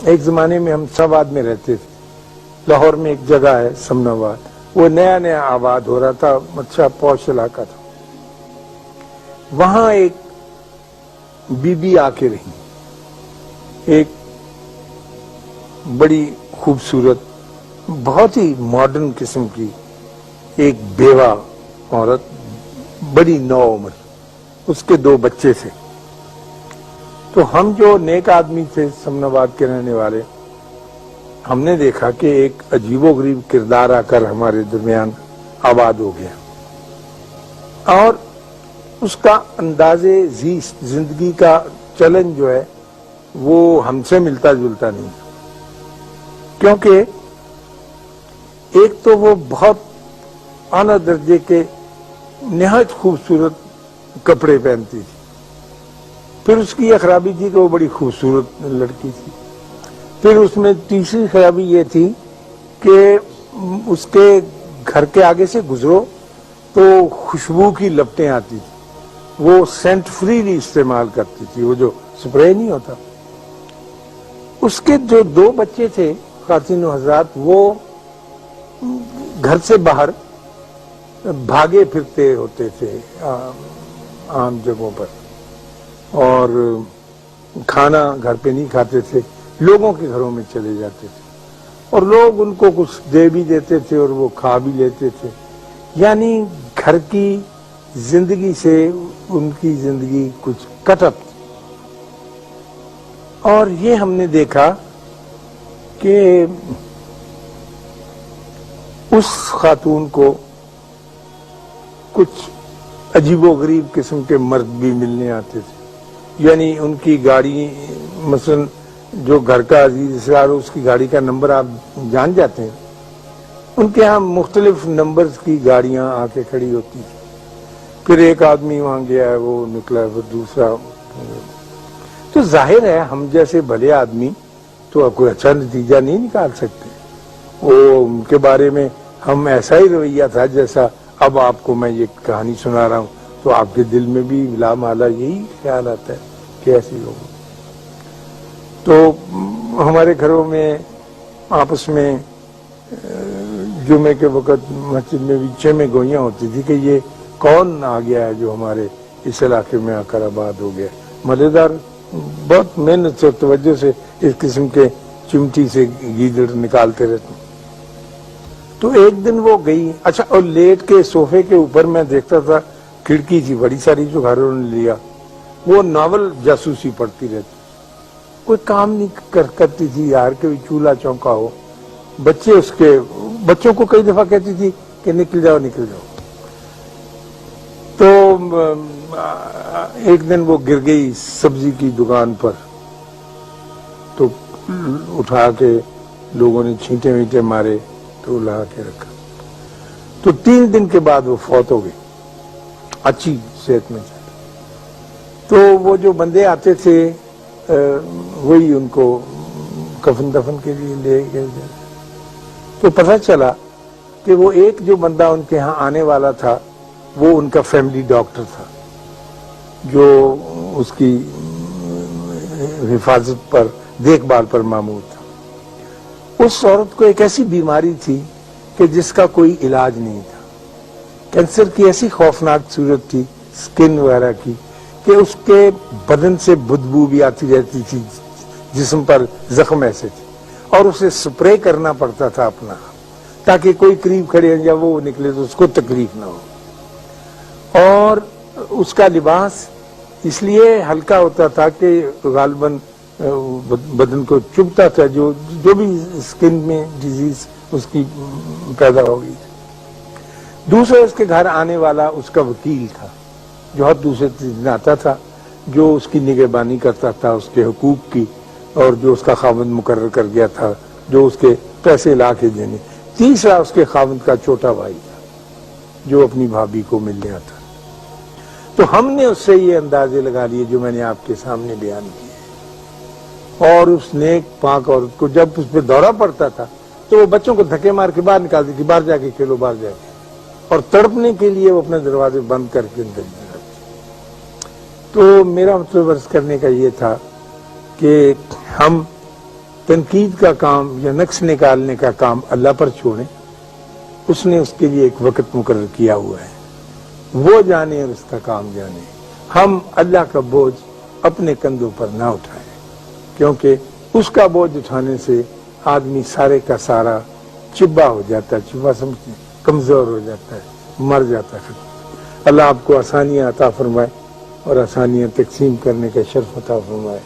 ایک زمانے میں ہم سواد میں رہتے تھے. لاہور میں ایک جگہ ہے سمناواد, وہ نیا نیا آباد ہو رہا تھا, اچھا پوش علاقہ تھا. وہاں ایک بی بی آ کے رہی, ایک بڑی خوبصورت, بہت ہی ماڈرن قسم کی ایک بیوہ عورت, بڑی نو عمر, اس کے 2 بچے تھے. تو ہم جو نیک آدمی تھے سمناواد کے رہنے والے, ہم نے دیکھا کہ ایک عجیب و غریب کردار آ کر ہمارے درمیان آباد ہو گیا, اور اس کا انداز زندگی کا چلن جو ہے وہ ہم سے ملتا جلتا نہیں, کیونکہ ایک تو وہ بہت اعلیٰ درجے کے نہایت خوبصورت کپڑے پہنتی تھی. پھر اس کی یہ خرابی تھی کہ وہ بڑی خوبصورت لڑکی تھی. پھر اس میں تیسری خرابی یہ تھی کہ اس کے گھر کے آگے سے گزرو تو خوشبو کی لپٹیں آتی تھی. وہ سینٹ فریلی استعمال کرتی تھی, وہ جو سپرے نہیں ہوتا. اس کے جو 2 بچے تھے خواتین و حضرات, وہ گھر سے باہر بھاگے پھرتے ہوتے تھے عام جگہوں پر, اور کھانا گھر پہ نہیں کھاتے تھے, لوگوں کے گھروں میں چلے جاتے تھے, اور لوگ ان کو کچھ دے بھی دیتے تھے اور وہ کھا بھی لیتے تھے. یعنی گھر کی زندگی سے ان کی زندگی کچھ کٹ اپ. اور یہ ہم نے دیکھا کہ اس خاتون کو کچھ عجیب و غریب قسم کے مرد بھی ملنے آتے تھے. یعنی ان کی گاڑی, مثلا جو گھر کا عزیز اسرار, اس کی گاڑی کا نمبر آپ جان جاتے ہیں, ان کے ہاں مختلف نمبرز کی گاڑیاں آ کے کھڑی ہوتی تھی. پھر ایک آدمی وہاں گیا ہے, وہ نکلا, پھر دوسرا. تو ظاہر ہے ہم جیسے بھلے آدمی تو کوئی اچھا نتیجہ نہیں نکال سکتے. وہ ان کے بارے میں ہم ایسا ہی رویہ تھا جیسا اب آپ کو میں یہ کہانی سنا رہا ہوں, تو آپ کے دل میں بھی لا مالا یہی خیال آتا ہے کہ ایسے لوگ. تو ہمارے گھروں میں آپس میں جمعے کے وقت مسجد میں بھی 6 میں گوئیاں ہوتی تھی کہ یہ کون آ گیا ہے جو ہمارے اس علاقے میں آ کر آباد ہو گیا. مزیدار, بہت محنت اور توجہ سے اس قسم کے چمٹی سے گیدڑ نکالتے رہتے. تو ایک دن وہ گئی, اچھا, اور لیٹ کے صوفے کے اوپر میں دیکھتا تھا, کھڑکی تھی بڑی ساری جو گھروں نے لیا, وہ ناول جاسوسی پڑھتی رہتی. کوئی کام نہیں کرتی تھی یار, کہ چولہا چونکا ہو. بچے اس کے بچوں کو کئی دفعہ کہتی تھی کہ نکل جاؤ نکل جاؤ. تو ایک دن وہ گر گئی سبزی کی دکان پر, تو اٹھا کے لوگوں نے چھینٹے وینٹے مارے تو لا کے رکھا. تو 3 دن کے بعد وہ فوت ہو گئی, اچھی صحت میں. تو وہ جو بندے آتے تھے وہی ان کو کفن دفن کے لیے لے گئے. تو پتہ چلا کہ وہ ایک جو بندہ ان کے ہاں آنے والا تھا وہ ان کا فیملی ڈاکٹر تھا, جو اس کی حفاظت پر, دیکھ بھال پر مامور تھا. اس عورت کو ایک ایسی بیماری تھی کہ جس کا کوئی علاج نہیں تھا. کینسر کی ایسی خوفناک صورت تھی سکن وغیرہ کی کہ اس کے بدن سے بدبو بھی آتی رہتی تھی, جسم پر زخم ایسے تھے, اور اسے سپرے کرنا پڑتا تھا اپنا, تاکہ کوئی قریب کھڑے یا وہ نکلے تو اس کو تکلیف نہ ہو. اور اس کا لباس اس لیے ہلکا ہوتا تھا کہ غالباً بدن کو چبھتا تھا, جو بھی سکن میں ڈیزیز اس کی پیدا ہو گئی. دوسرا اس کے گھر آنے والا اس کا وکیل تھا, جو ہر دوسرے دن آتا تھا, جو اس کی نگہبانی کرتا تھا اس کے حقوق کی, اور جو اس کا خاوند مقرر کر گیا تھا جو اس کے پیسے لا کے دینے. تیسرا اس کے خاوند کا چھوٹا بھائی تھا جو اپنی بھابھی کو ملنے آتا. تو ہم نے اس سے یہ اندازے لگا لیے جو میں نے آپ کے سامنے بیان کیے, اور اس نیک پاک عورت کو جب اس پہ دورہ پڑتا تھا تو وہ بچوں کو دھکے مار کے باہر نکالتی تھی, باہر جا کے کھیلو, باہر جا کے, اور تڑپنے کے لیے وہ اپنے دروازے بند کر کے اندر جاتی. تو میرا مطلب عرض کرنے کا یہ تھا کہ ہم تنقید کا کام یا نقص نکالنے کا کام اللہ پر چھوڑیں. اس نے اس کے لیے ایک وقت مقرر کیا ہوا ہے، وہ جانے اور اس کا کام جانے. ہم اللہ کا بوجھ اپنے کندھوں پر نہ اٹھائیں، کیونکہ اس کا بوجھ اٹھانے سے آدمی سارے کا سارا چبا ہو جاتا ہے، چبا سمجھتے ہیں، کمزور ہو جاتا ہے، مر جاتا ہے. اللہ آپ کو آسانیاں عطا فرمائے اور آسانیاں تقسیم کرنے کا شرف عطا فرمائے.